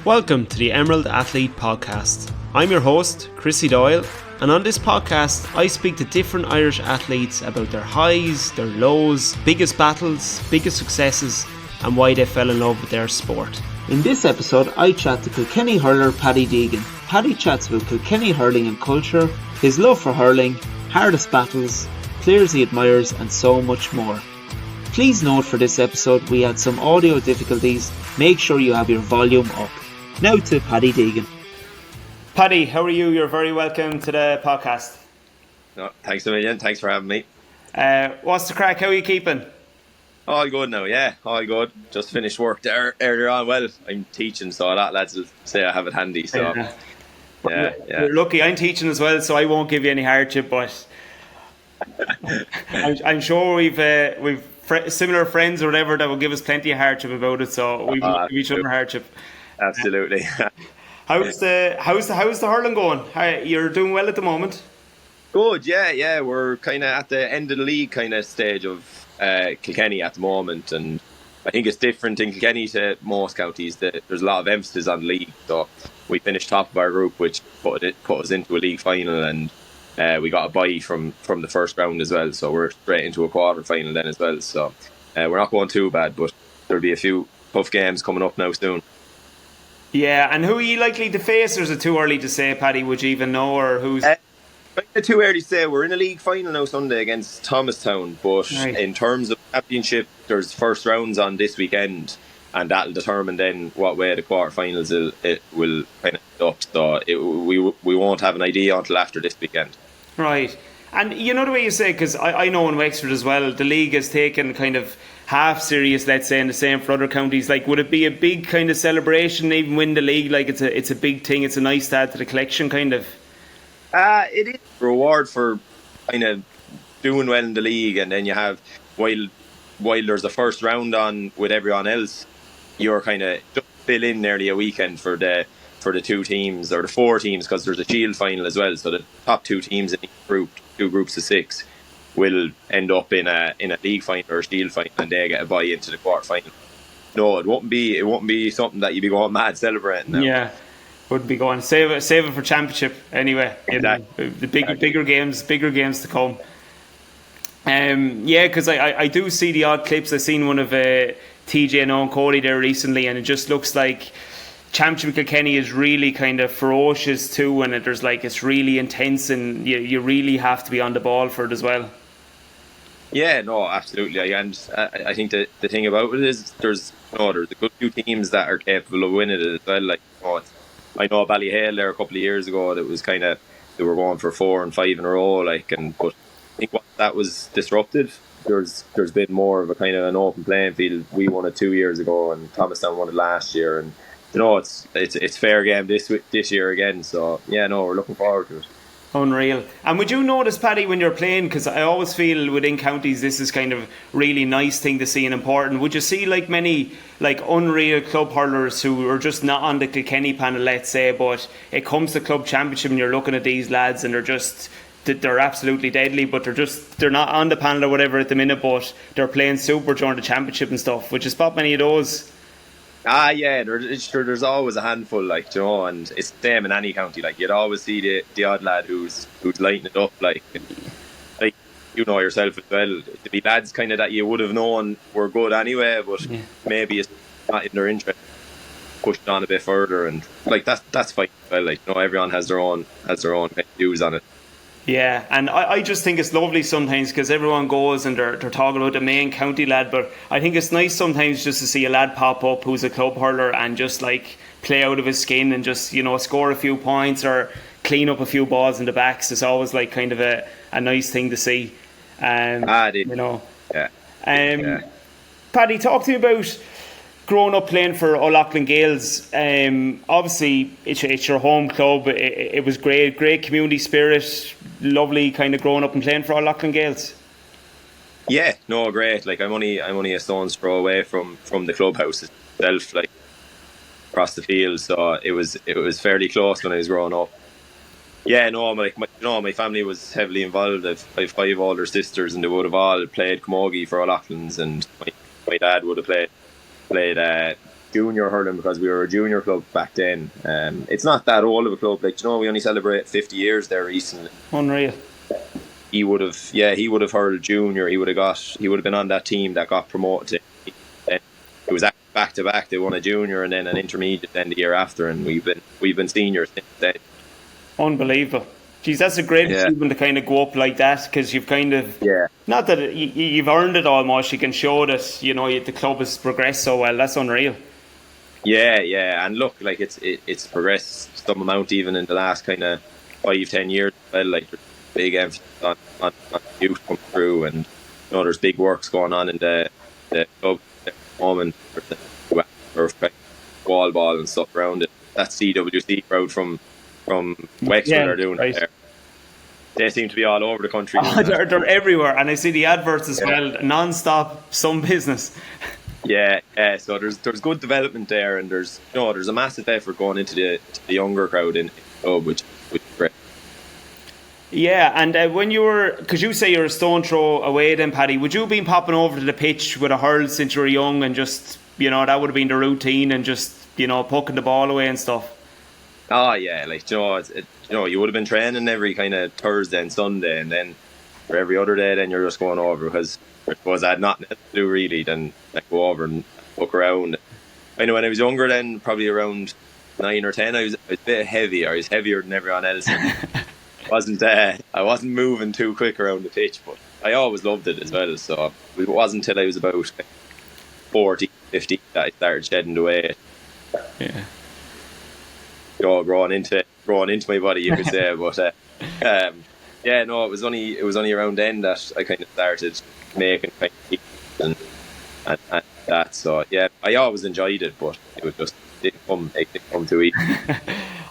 Welcome to the Emerald Athlete Podcast. I'm your host, Chrissy Doyle, and on this podcast I speak to different Irish athletes about their highs, their lows, biggest battles, biggest successes, and why they fell in love with their sport. In this episode I chat to Kilkenny hurler Paddy Deegan. Paddy chats about Kilkenny hurling and culture, his love for hurling, hardest battles, players he admires, and so much more. Please note for this episode we had some audio difficulties. Make sure you have your volume up. Now to Paddy Deegan. Paddy, how are you? You're very welcome to the podcast. No, thanks a million. Thanks for having me. What's the crack? How are you keeping? All good now, yeah. All good. Just finished work there earlier on. Well, I'm teaching, so a lot of lads will say I have it handy. So, yeah. You're lucky. I'm teaching as well, so I won't give you any hardship. But I'm sure we've similar friends or whatever that will give us plenty of hardship about it. So we give each other hardship. Absolutely. How's the hurling going? You're doing well at the moment. Good, yeah. We're kind of at the end of the league kind of stage of Kilkenny at the moment, and I think it's different in Kilkenny to most counties. That there's a lot of emphasis on the league. So we finished top of our group, which put us into a league final, and we got a bye from the first round as well. So we're straight into a quarter final then as well. So we're not going too bad, but there'll be a few tough games coming up now soon. Yeah, and who are you likely to face, or is it too early to say, Paddy? Would you even know, or who's... Too early to say. We're in a league final now Sunday against Thomastown, but right. In terms of championship, there's first rounds on this weekend, and that'll determine then what way the quarterfinals it will kind of end up. So we won't have an idea until after this weekend. Right. And you know the way you say, because I know in Wexford as well, the league has taken kind of half serious, let's say, and the same for other counties. Like, would it be a big kind of celebration, even win the league? Like, it's a big thing. It's a nice start to the collection, kind of. It is a reward for kind of doing well in the league, and then you have while there's the first round on with everyone else, you're kind of just fill in nearly a weekend for the two teams or the four teams, because there's a shield final as well. So the top two teams in each group, two groups of six, will end up in a league final or a shield final, and they get a bye into the quarter final. No, it won't be something that you'd be going mad celebrating now. Yeah, wouldn't be going save it for championship anyway. Exactly. The bigger games to come. Yeah, because I do see the odd clips. I've seen one of TJ and Owen Cody there recently, and it just looks like Championship Kilkenny is really kind of ferocious too, and it's really intense, and you really have to be on the ball for it as well. Yeah, no, absolutely. And I think the thing about it is there's a good few teams that are capable of winning it as well. Like, I know Ballyhale there a couple of years ago, that was kind of, they were going for 4 and 5 in a row, but I think once that was disrupted, there's been more of a kind of an open playing field. We won it 2 years ago, and Thomastown won it last year, and it's fair game this year again. So yeah, no, we're looking forward to it. Unreal. And would you notice, Paddy, when you're playing, because I always feel within counties this is kind of really nice thing to see and important, would you see like many like unreal club hurlers who are just not on the Kilkenny panel, let's say, but it comes to club championship and you're looking at these lads and they're absolutely deadly, but they're not on the panel or whatever at the minute, but they're playing super during the championship and stuff? Would you spot many of those? Yeah, there's always a handful, like, you know, and it's the same in any county. Like, you'd always see the odd lad who's lighting it up, like you know yourself as well. To be lads kind of that you would have known were good anyway, but maybe it's not in their interest, pushed on a bit further, and like that's fine. Well, like, you know, everyone has their own views on it. Yeah, and I just think it's lovely sometimes, because everyone goes and they're talking about the main county lad, but I think it's nice sometimes just to see a lad pop up who's a club hurler and just like play out of his skin and just, you know, score a few points or clean up a few balls in the backs. It's always like kind of a nice thing to see. You know. Yeah. Paddy, talk to me about growing up playing for O'Loughlin Gales. Obviously it's your home club. It was great community spirit, lovely kind of growing up and playing for O'Loughlin Gales. Yeah, no, great. Like, I'm only a stone's throw away from the clubhouse itself, like across the field. So it was fairly close when I was growing up. Yeah, no, my family was heavily involved. I've 5 older sisters, and they would have all played camogie for O'Loughlin's, and my dad would have played junior hurling because we were a junior club back then. It's not that old of a club. Like, we only celebrated 50 years there recently. Unreal. He would have hurled junior. He would have been on that team that got promoted. It was back to back. They won a junior and then an intermediate then the year after, and we've been seniors since then. Unbelievable. Geez, that's a great achievement to kind of go up like that, because you've kind of not that you've earned it almost. You can show that the club has progressed so well. That's unreal. Yeah, and look, like it's progressed some amount even in the last kind of 5-10 years. Well, like there's big emphasis on youth come through, and there's big works going on in the club at the moment. There's wall ball and stuff around it. That CWC crowd from Wexford are doing it there. They seem to be all over the country. They're everywhere, and I see the adverts as well, non-stop, some business. Yeah. So there's good development there, and there's a massive effort going into the younger crowd in the club, which is great. Yeah, and when you were, because you say you're a stone throw away then, Paddy, would you have been popping over to the pitch with a hurl since you were young, and just, that would have been the routine, and just, poking the ball away and stuff? Oh yeah, like you would have been training every kind of Thursday and Sunday, and then for every other day, then you're just going over, because I suppose I had nothing to do really than go over and look around. I know when I was younger, then probably around 9 or 10, I was a bit heavier. I was heavier than everyone else. I wasn't moving too quick around the pitch, but I always loved it as well. So it wasn't until I was about 40, 50 that I started shedding the weight. Yeah. Growing into my body, you could say. But it was only around then that I kind of started making kind of and that. So yeah, I always enjoyed it, but it was just didn't come too easy.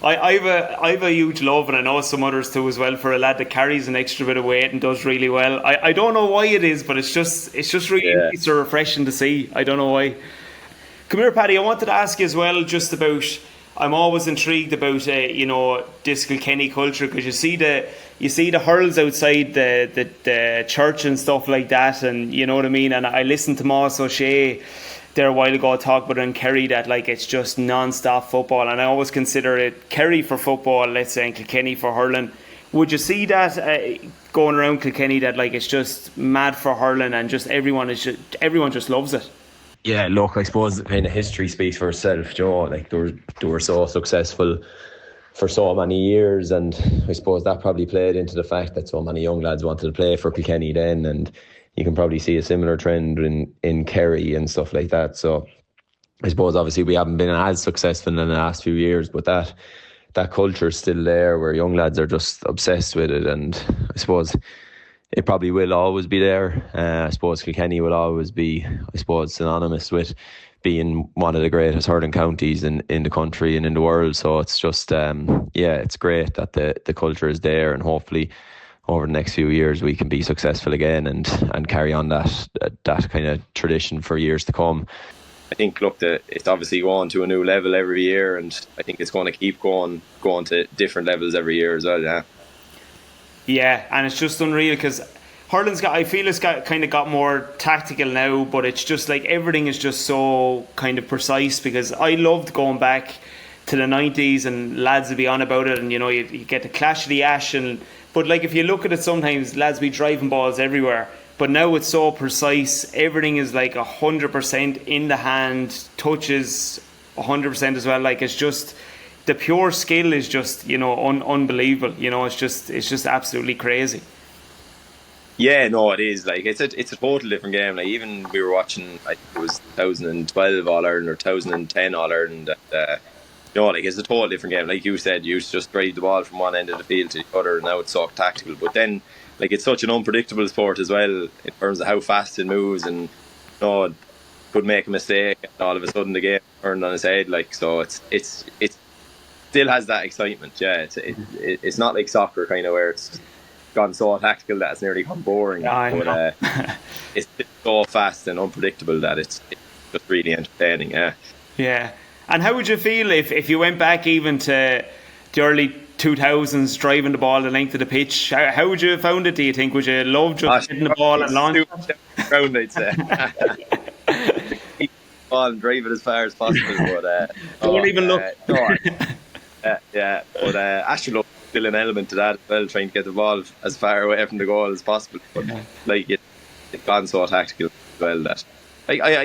I've a huge love, and I know some others too as well, for a lad that carries an extra bit of weight and does really well. I don't know why it is, but it's just really nice or refreshing to see. I don't know why. Come here, Paddy. I wanted to ask you as well, just about. I'm always intrigued about this Kilkenny culture, because you see the hurls outside the church and stuff like that, and you know what I mean. And I listened to Moss O'Shea there a while ago talk about it in Kerry, that like it's just non-stop football, and I always consider it Kerry for football, let's say, and Kilkenny for hurling. Would you see that going around Kilkenny, that like it's just mad for hurling, and just everyone just loves it? Yeah, look, I suppose the kind of history speaks for itself, Joe. Like they were so successful for so many years, and I suppose that probably played into the fact that so many young lads wanted to play for Kilkenny then, and you can probably see a similar trend in Kerry and stuff like that. So I suppose obviously we haven't been as successful in the last few years, but that culture is still there, where young lads are just obsessed with it, and I suppose it probably will always be there. I suppose Kilkenny will always be, I suppose, synonymous with being one of the greatest hurling counties in the country and in the world. So it's just, it's great that the culture is there, and hopefully over the next few years we can be successful again and carry on that kind of tradition for years to come. I think, look, it's obviously going to a new level every year, and I think it's going to keep going to different levels every year as well, yeah. Yeah, and it's just unreal, because hurling's got more tactical now, but it's just like everything is just so kind of precise, because I loved going back to the 90s, and lads would be on about it, and you get the clash of the ash, but like if you look at it, sometimes lads be driving balls everywhere, but now it's so precise. Everything is like 100% in the hand, touches 100% as well. Like it's just, the pure skill is just unbelievable. It's just absolutely crazy. Yeah, no, it is. Like it's a total different game. Like even we were watching, I think it was 2012 All Ireland or 2010 All Ireland. Like it's a total different game. Like you said, you used to just drive the ball from one end of the field to the other. Now it's so tactical. But then, like it's such an unpredictable sport as well, in terms of how fast it moves, and could make a mistake and all of a sudden the game turned on its head. Like so, it's still has that excitement. Yeah, it's not like soccer kind of where it's gone so tactical that it's nearly gone boring. But it's so fast and unpredictable that it's just really entertaining. Yeah. And how would you feel if you went back even to the early 2000s, driving the ball the length of the pitch? How would you have found it, do you think? Would you love just hitting the ball and launching? I'd say. ball and drive it as far as possible. But don't even look. Yeah, but actually, look, still an element to that as well, trying to get the ball as far away from the goal as possible. But like it's gone so tactical as well that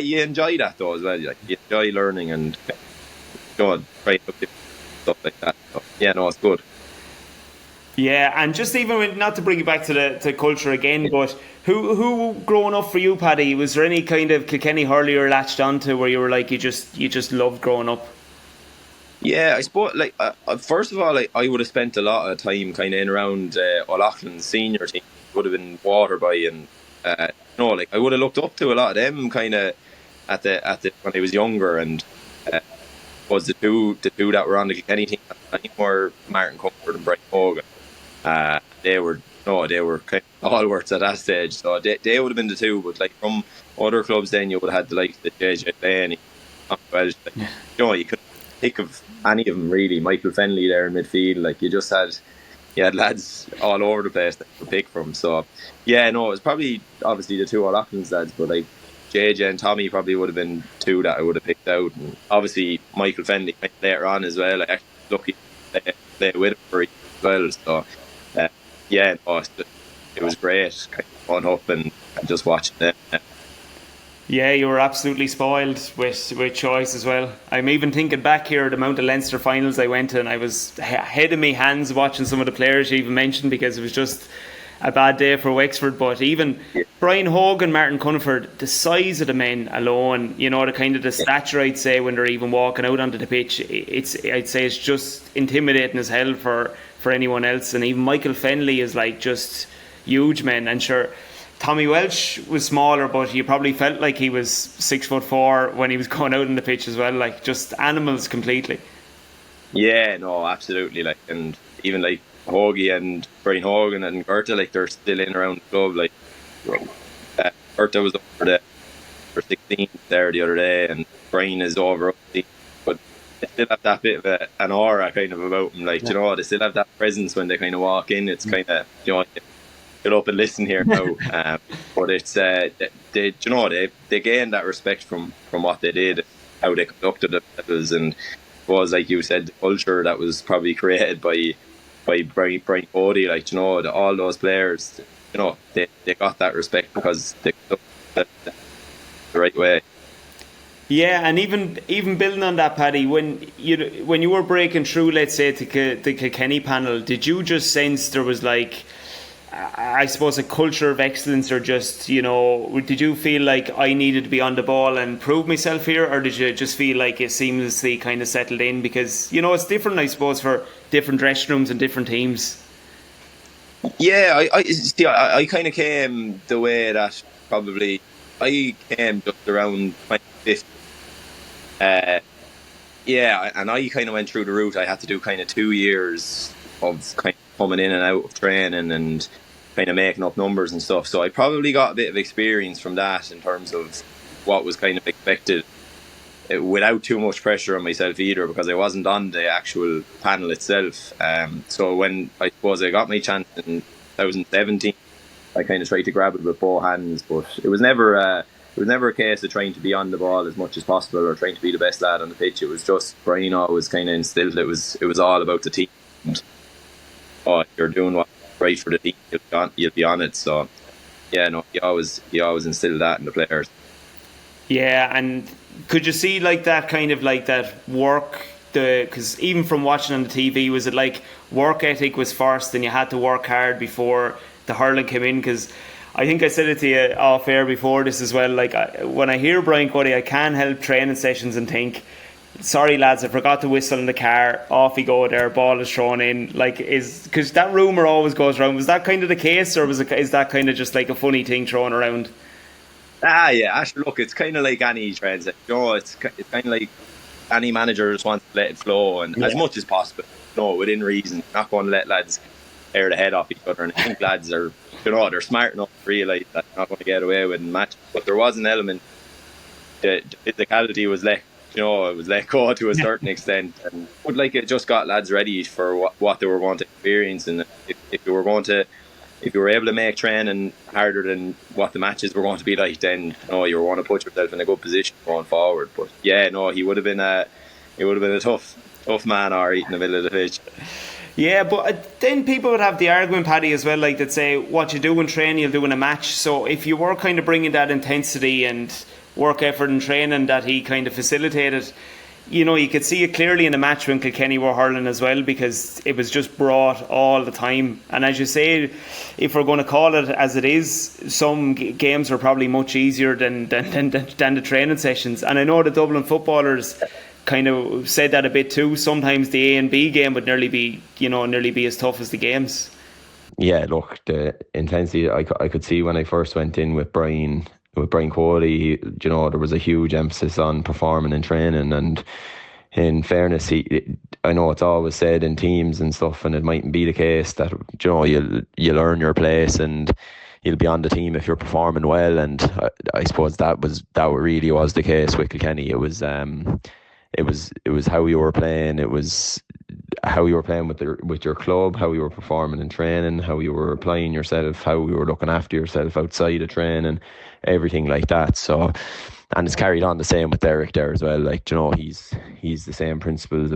you enjoy that though as well. Like, you enjoy learning and trying to stuff like that. So, yeah, no, it's good. Yeah, and just even not to bring it back to culture again, but who growing up for you, Paddy, was there any kind of Kilkenny hurler you were latched onto where you were like you just loved growing up? Yeah, I suppose like first of all, like, I would have spent a lot of time kind of in around O'Loughlin's senior team. Would have been Waterby and like I would have looked up to a lot of them kind of at the when I was younger, and was the two that were on the Kilkenny team at the time were Martin Comfort and Brian Hogan. They were kind of stalwarts at that stage, so they would have been the two. But like from other clubs, then you would have had the likes of JJ Lane, Welsh. Like, you couldn't think of any of them really. Michael Fenley there in midfield, like you had lads all over the place that you could pick from. So yeah, no, it was probably obviously the two O'Loughlin's lads, but like JJ and Tommy probably would have been two that I would have picked out, and obviously Michael Fenley later on as well. I actually lucky to play with him for as well. So yeah, no, it was great, kind of fun up and just watching them. Yeah, you were absolutely spoiled with choice as well. I'm even thinking back here the amount of Leinster finals I went to, and I was head in my hands watching some of the players you even mentioned, because it was just a bad day for Wexford. But even Brian Hogan, Martin Cunniford, the size of the men alone, the kind of the stature, I'd say, when they're even walking out onto the pitch, I'd say it's just intimidating as hell for anyone else. And even Michael Fenley is like just huge men. And sure, Tommy Welsh was smaller, but you probably felt like he was 6'4" when he was going out on the pitch as well. Like just animals completely. Yeah, no, absolutely. Like, and even like Hoagie and Brian Hogan and Gerta, like they're still in around the club. Like Gerta was over for 16 there the other day, and Brian is over 18, but they still have that bit of an aura kind of about them. Like, they still have that presence when they kind of walk in. It's kind of, get up and listen here now. But it's they gained that respect from what they did, how they conducted themselves, and it was, like you said, the culture that was probably created by Brian Cody. Like, all those players, they got that respect because they conducted the right way. Yeah, and even building on that, Paddy, when you were breaking through, let's say, to the Kilkenny panel, did you just sense there was like, I suppose, a culture of excellence, or just, did you feel like I needed to be on the ball and prove myself here, or did you just feel like it seamlessly kind of settled in? Because, it's different, I suppose, for different dressing rooms and different teams. Yeah, I kind of came the way that probably I came just around 2015. Yeah, and I kind of went through the route. I had to do kind of 2 years of kind of coming in and out of training and kind of making up numbers and stuff. So I probably got a bit of experience from that in terms of what was kind of expected, without too much pressure on myself either, because I wasn't on the actual panel itself. So when I suppose I got my chance in 2017, I kind of tried to grab it with both hands, but it was never a case of trying to be on the ball as much as possible or trying to be the best lad on the pitch. It was just Brian always kind of instilled it was all about the team. And, you're doing what's right for the team, you'll be on it. So yeah, no, he always instilled that in the players. Yeah, and could you see like that kind of like that work? Because even from watching on the TV, was it like work ethic was first, and you had to work hard before the hurling came in? Because I think I said it to you off air before this as well. Like when I hear Brian Cody, I can't help training sessions and think, sorry lads, I forgot to whistle in the car. Off you go there, ball is thrown in. Like, because that rumour always goes around. Was that kind of the case, or is that kind of just like a funny thing thrown around? Yeah, actually, look, it's kind of like any trends. It's kind of like any manager just wants to let it flow, and as much as possible, within reason. Not going to let lads tear the head off each other. And I think lads are, they're smart enough to realise that they're not going to get away with a match. But there was an element, the physicality was let go to a certain extent, and it just got lads ready for what they were going to experience. And if they were going to if you were able to make training harder than what the matches were going to be like, then you were going to put yourself in a good position going forward. But yeah, no, he would have been a tough man, alright, in the middle of the pitch. Yeah, but then people would have the argument, Paddy, as well, like they'd say, what you do in training, you'll do in a match. So if you were kind of bringing that intensity and work effort in training that he kind of facilitated, you could see it clearly in the match when Kilkenny were hurling as well, because it was just brought all the time. And as you say, if we're going to call it as it is, some games are probably much easier than the training sessions. And I know the Dublin footballers kind of said that a bit too. Sometimes the A and B game would nearly be as tough as the games. Yeah, look, the intensity I could see when I first went in with Brian Cody. There was a huge emphasis on performing in training, and in fairness, I know it's always said in teams and stuff, and it mightn't be the case that you'll earn your place and you'll be on the team if you're performing well. And I suppose that really was the case with Kilkenny. It was how you were playing. It was how you were playing with your club, how you were performing in training, how you were applying yourself, how you were looking after yourself outside of training, everything like that. So, and it's carried on the same with Derek there as well. Like, he's the same principles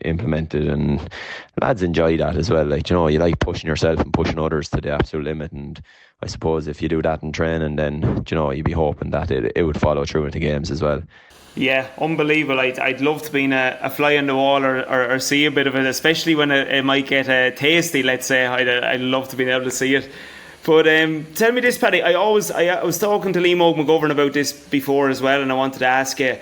implemented, and lads enjoy that as well. Like, you like pushing yourself and pushing others to the absolute limit. And I suppose if you do that in training, then you'd be hoping that it would follow through into games as well. Yeah, unbelievable. I'd love to be a fly on the wall or see a bit of it, especially when it might get tasty, let's say. I'd love to be able to see it. But tell me this, Paddy. I was talking to Liam McGovern about this before as well, and I wanted to ask you,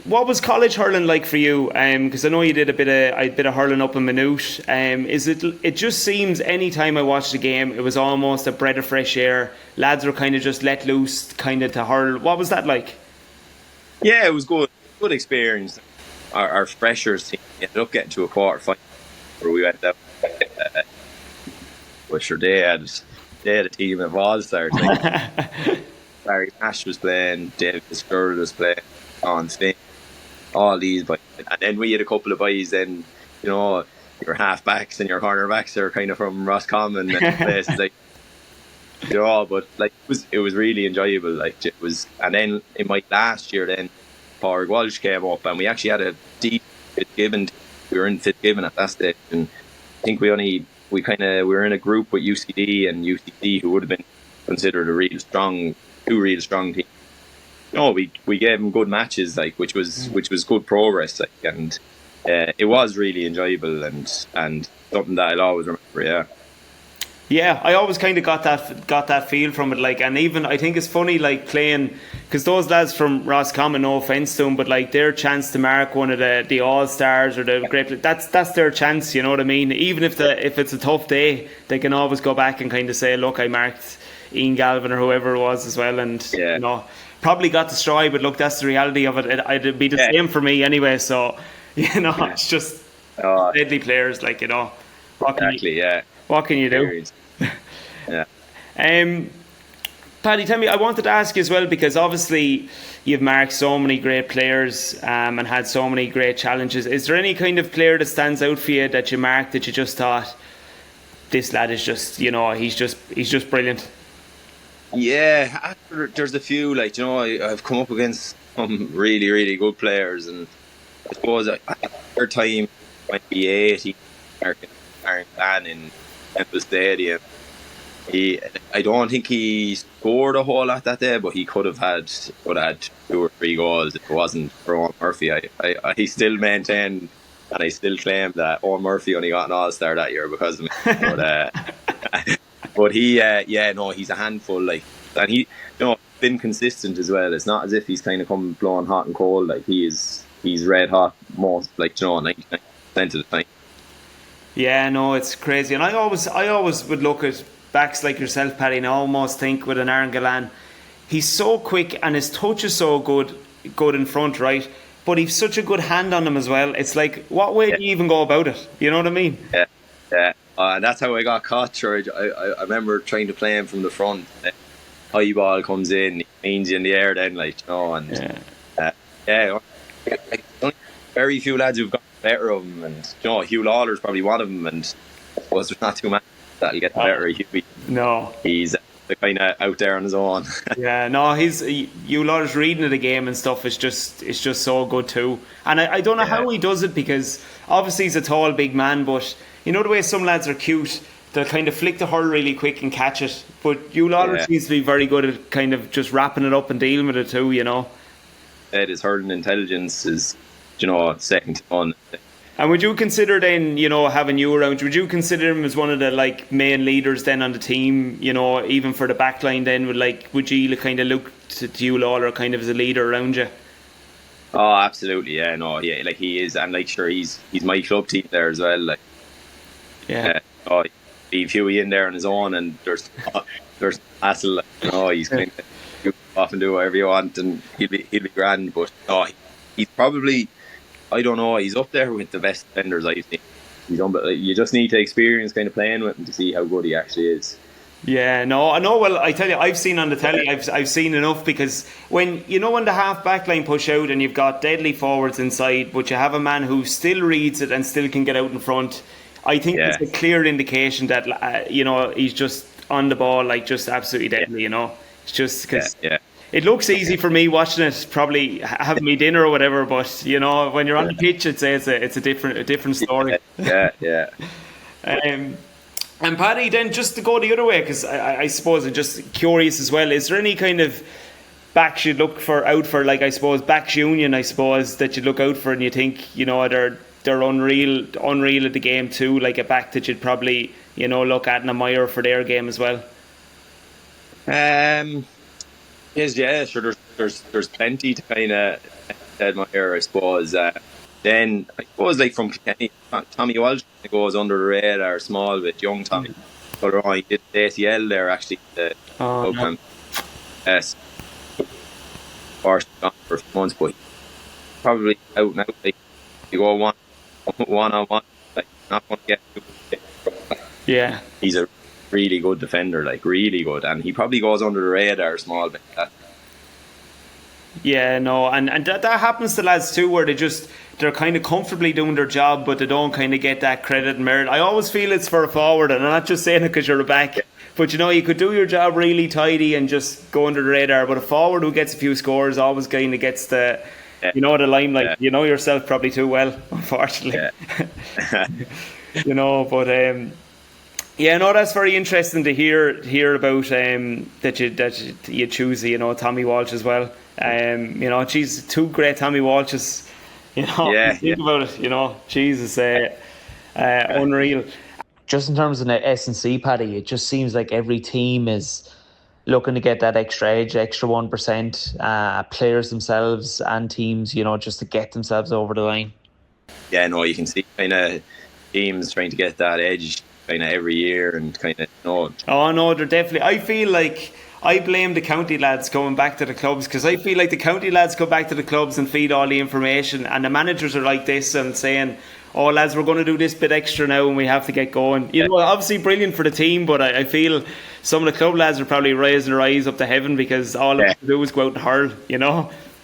what was college hurling like for you? Because I know you did a bit of hurling up in Maynooth. It just seems any time I watched the game, it was almost a breath of fresh air. Lads were kind of just let loose, kind of to hurl. What was that like? Yeah, it was good experience. Our freshers team ended up getting to a quarter final where we went out. But sure, they had a team of all-stars. Like Barry Nash was playing, David Scurll was playing, Sean Finn, all these boys. And then we had a couple of boys then, your half-backs and your cornerbacks are kind of from Roscommon and places like, but like it was really enjoyable. Like it was, and then in my last year, then Pádraig Walsh came up, and we actually had a deep Fitzgibbon. We were in Fitzgibbon at that stage, and I think we were in a group with UCD and UCD, who would have been considered two real strong teams. We gave them good matches, like which was good progress, like, and it was really enjoyable and something that I'll always remember. Yeah. Yeah, I always kind of got that feel from it, like, and even I think it's funny, like, playing, because those lads from Roscommon, no offence to them, but like their chance to mark one of the All Stars or the great, that's their chance, you know what I mean? Even if it's a tough day, they can always go back and kind of say, look, I marked Ian Galvin or whoever it was as well, and probably got destroyed, but look, that's the reality of it. It'd be the same for me anyway. So it's just deadly players, like, What can you do? Yeah. Paddy, tell me, I wanted to ask you as well, because obviously you've marked so many great players and had so many great challenges. Is there any kind of player that stands out for you that you marked that you just thought, this lad is just, he's just brilliant? Yeah, there's a few, like, I've come up against some really, really good players, and I suppose their time might be 80, Aaron Clan in Temple Stadium. I don't think he scored a whole lot that day, but he could have had 2 or 3 goals if it wasn't for Owen Murphy. I still maintain and I still claim that Owen Murphy only got an All-Star that year because of me. But he, he's a handful. Like, and he, been consistent as well. It's not as if he's kind of come blowing hot and cold. Like, he's red hot most, 99% of the time. Yeah, no, it's crazy. And I always would look at backs like yourself, Paddy, and I almost think with an Aaron Gillan, he's so quick and his touch is so good in front, right? But he's such a good hand on him as well. It's like, what way do you even go about it? You know what I mean? Yeah. And that's how I got caught, George. I remember trying to play him from the front. High ball comes in, he means you in the air then, very few lads who've got better of him, and Hugh Lawler's probably one of them, and I suppose there's not too that'll get the better of Huey. No. He's kind of out there on his own. Yeah, no, you lot reading of the game and stuff is just so good too. And I don't know how he does it, because obviously he's a tall, big man, but you know the way some lads are cute, they'll kind of flick the hurl really quick and catch it. But you lot seems to be very good at kind of just wrapping it up and dealing with it too, you know. His hurling intelligence is, second to none. And would you consider then, having you around, would you consider him as one of the main leaders then on the team, even for the back line then, would you kind of look to you, Lawler, kind of as a leader around you? Oh, absolutely, yeah, no, yeah, he is, and sure, he's my club team there as well, leave Huey in there on his own, and there's hassle, he's kind of, you often do whatever you want, and he'll be grand, but he's probably, I don't know, he's up there with the best defenders I've seen. You just need to experience kind of playing with him to see how good he actually is. Yeah, no, I know. Well, I tell you, I've seen on the telly, I've seen enough, because when the half back line push out and you've got deadly forwards inside, but you have a man who still reads it and still can get out in front, I think it's a clear indication that he's just on the ball, just absolutely deadly. It's just because it looks easy for me watching it, probably having me dinner or whatever, but when you're on the pitch, it's a different story. Yeah. And Paddy, then just to go the other way, because I suppose I'm just curious as well, is there any kind of backs you'd look out for, I suppose backs union, that you'd look out for, and you think they're unreal at the game too, like a back that you'd probably look at and admire for their game as well? Sure. There's plenty to kind of admire, I suppose. Then I suppose from Kilkenny, Tommy Walsh goes under the radar, small bit, young Tommy. But he did the ACL there actually. Yes. For a few months, but probably out and out. You go one on one, not going to get too. Yeah. He's a really good defender, really good, and he probably goes under the radar a small bit. Yeah, no, and that happens to lads too, where they're kind of comfortably doing their job, but they don't kind of get that credit and merit. I always feel it's for a forward, and I'm not just saying it because you're a back, but you could do your job really tidy and just go under the radar, but a forward who gets a few scores always kind of gets the the limelight. You know yourself probably too well, unfortunately. That's very interesting to hear about that you choose Tommy Walsh as well. Two great Tommy Walshes. Think about it. Jesus, unreal. Just in terms of the S&C, Paddy, it just seems like every team is looking to get that extra edge, extra 1%. Players themselves and teams, just to get themselves over the line. Yeah, no, you can see kind of teams trying to get that edge kind of every year, and kind of Oh no, they're definitely. I feel like I blame the county lads coming back to the clubs, because I feel like the county lads come back to the clubs and feed all the information, and the managers are like this and saying, "Oh lads, we're going to do this bit extra now, and we have to get going." Obviously brilliant for the team, but I feel some of the club lads are probably raising their eyes up to heaven because all they have to do is go out and hurl.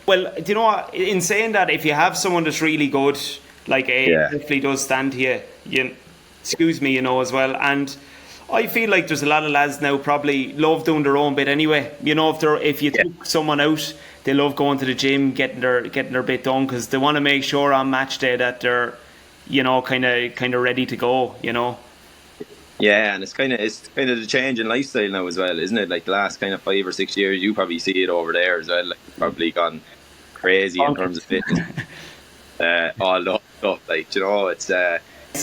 Well, do you know what? In saying that, if you have someone that's really good, definitely does stand to you. Excuse me, as well. And I feel like there's a lot of lads now probably love doing their own bit anyway. If you took someone out, they love going to the gym, getting their bit done, because they want to make sure on match day that they're, kind of ready to go. Yeah, and it's kind of the change in lifestyle now as well, isn't it? The last kind of 5 or 6 years, you probably see it over there as well. Probably gone crazy in terms of fitness. All that stuff, it's.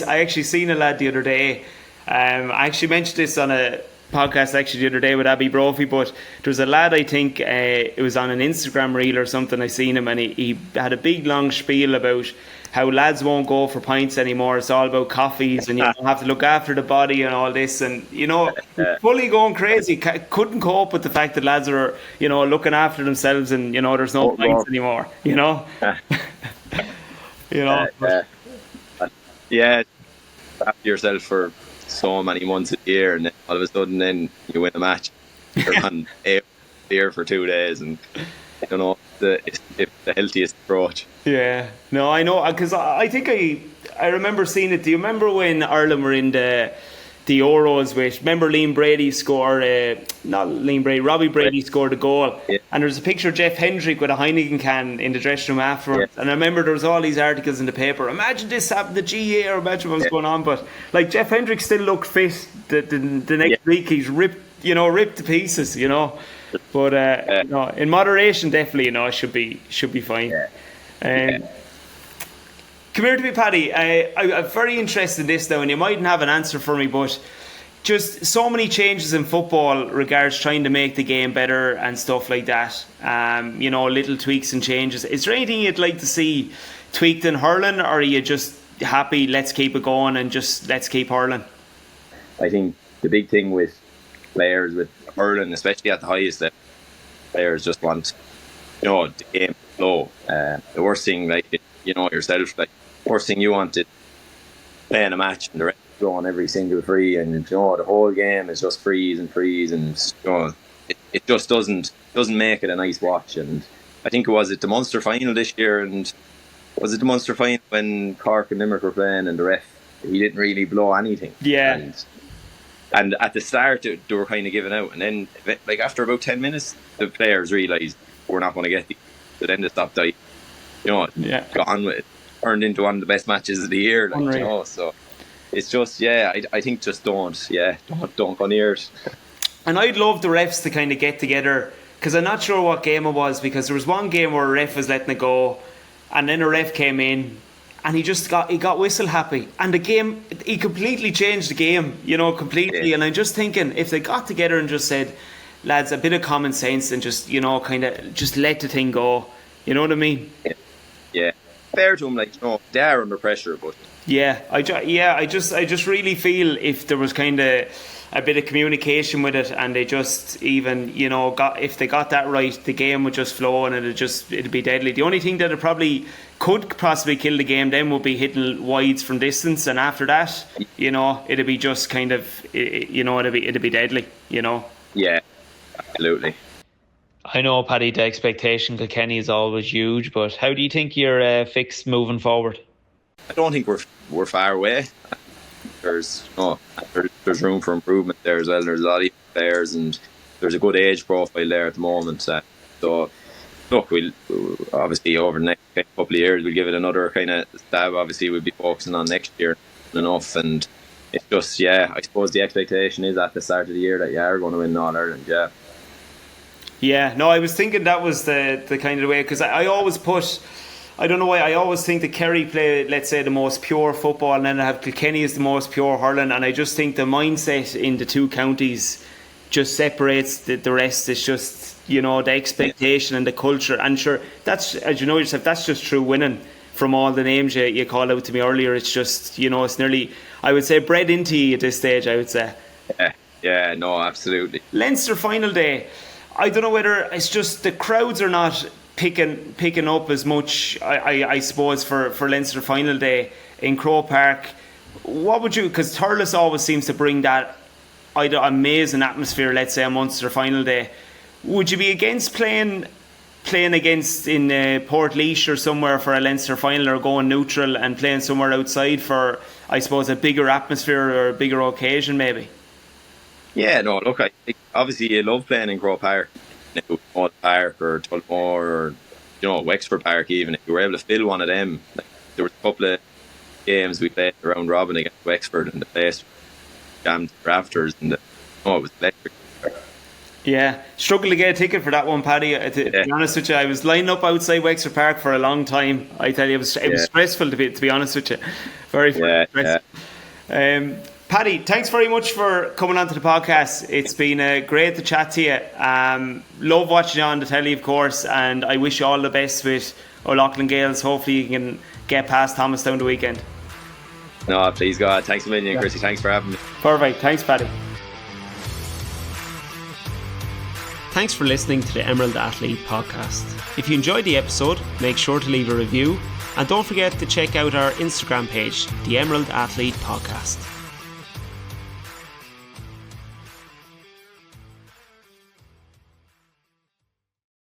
I actually seen a lad the other day. I actually mentioned this on a podcast the other day with Abby Brophy, but there was a lad, I think it was on an Instagram reel or something, I seen him, and he had a big long spiel about how lads won't go for pints anymore, it's all about coffees, and you don't have to look after the body and all this, and fully going crazy, couldn't cope with the fact that lads are looking after themselves, and there's no pints anymore. After yourself for so many months a year, and then all of a sudden then you win a match, you're on beer for 2 days, and it's the healthiest approach. Yeah, no, I know, because I think I remember seeing it. Do you remember when Ireland were in the the Euros with, remember Liam Brady scored, not Liam Brady, Robbie Brady scored a goal, and there's a picture of Jeff Hendrick with a Heineken can in the dressing room afterwards, and I remember there was all these articles in the paper, imagine this happened to GA, or imagine what was going on, but like Jeff Hendrick still looked fit the next week. He's ripped to pieces, but in moderation, definitely, it should be fine. Come here to me, Paddy. I'm very interested in this now, and you mightn't have an answer for me, but just so many changes in football regards trying to make the game better and stuff like that. Little tweaks and changes. Is there anything you'd like to see tweaked in hurling, or are you just happy, let's keep it going and just let's keep hurling? I think the big thing with players with hurling, especially at the highest level, players just want, the game to flow. The worst thing, yourself, first thing you want is playing a match and the rest is going every single free, and the whole game is just freeze, and it just doesn't make it a nice watch. And I think the Munster final this year, and was it the Munster final when Cork and Limerick were playing, and the ref, he didn't really blow anything. And at the start they were kind of giving out, and then after about 10 minutes the players realised we're not going to get these, so then they stopped diving. Got on with it. Turned into one of the best matches of the year, so it's just, I think just don't go near it. And I'd love the refs to kind of get together, because I'm not sure what game it was, because there was one game where a ref was letting it go, and then a ref came in and he got whistle happy, and the game, he completely changed the game, completely. And I'm just thinking, if they got together and just said, lads, a bit of common sense, and just kind of just let the thing go, you know what I mean? Yeah. Fair to them, they are under pressure, but I just really feel if there was kind of a bit of communication with it, and they just even if they got that right, the game would just flow, and it'd be deadly. The only thing that it probably could possibly kill the game then would be hitting wides from distance, and after that, it'd be just kind of it'd be deadly. Yeah, absolutely. I know, Paddy, the expectation Kilkenny is always huge, but how do you think you're fixed moving forward? I don't think we're far away. There's room for improvement there as well. There's a lot of players, and there's a good age profile there at the moment. So look, we'll obviously over the next couple of years we'll give it another kind of stab. Obviously we'll be focusing on next year enough, and it's just I suppose the expectation is at the start of the year that you are going to win All Ireland. Yeah, no, I was thinking that was the kind of way, because I always I don't know why, I always think that Kerry play, let's say, the most pure football, and then I have Kilkenny as the most pure hurling, and I just think the mindset in the two counties just separates the rest. It's just, the expectation and the culture, and sure, that's, as you know yourself, that's just true winning from all the names you called out to me earlier. It's just, it's nearly, I would say, bred into you at this stage, I would say. Yeah, no, absolutely. Leinster final day, I don't know whether it's just the crowds are not picking up as much, I suppose, for Leinster final day in Croke Park. What would you, because Thurles always seems to bring that amazing atmosphere, let's say, on Munster final day. Would you be against playing against in Portlaoise or somewhere for a Leinster final, or going neutral and playing somewhere outside for, I suppose, a bigger atmosphere or a bigger occasion maybe? Yeah, no, look, I think obviously you love playing in Croke Park, Mud Park or Tullamore or Wexford Park even. If you were able to fill one of them, there was a couple of games we played around robin against Wexford, and the place jammed rafters, and it was electric. Yeah, struggled to get a ticket for that one, Paddy. To be honest with you, I was lining up outside Wexford Park for a long time. I tell you, it was stressful to be honest with you. Very stressful. Paddy, thanks very much for coming onto the podcast. It's been great to chat to you. Love watching you on the telly, of course, and I wish you all the best with O'Loughlin Gales. Hopefully you can get past Thomastown the weekend. No, please God. Thanks a million, Chrissy. Thanks for having me. Perfect. Thanks, Paddy. Thanks for listening to the Emerald Athlete podcast. If you enjoyed the episode, make sure to leave a review, and don't forget to check out our Instagram page, the Emerald Athlete Podcast.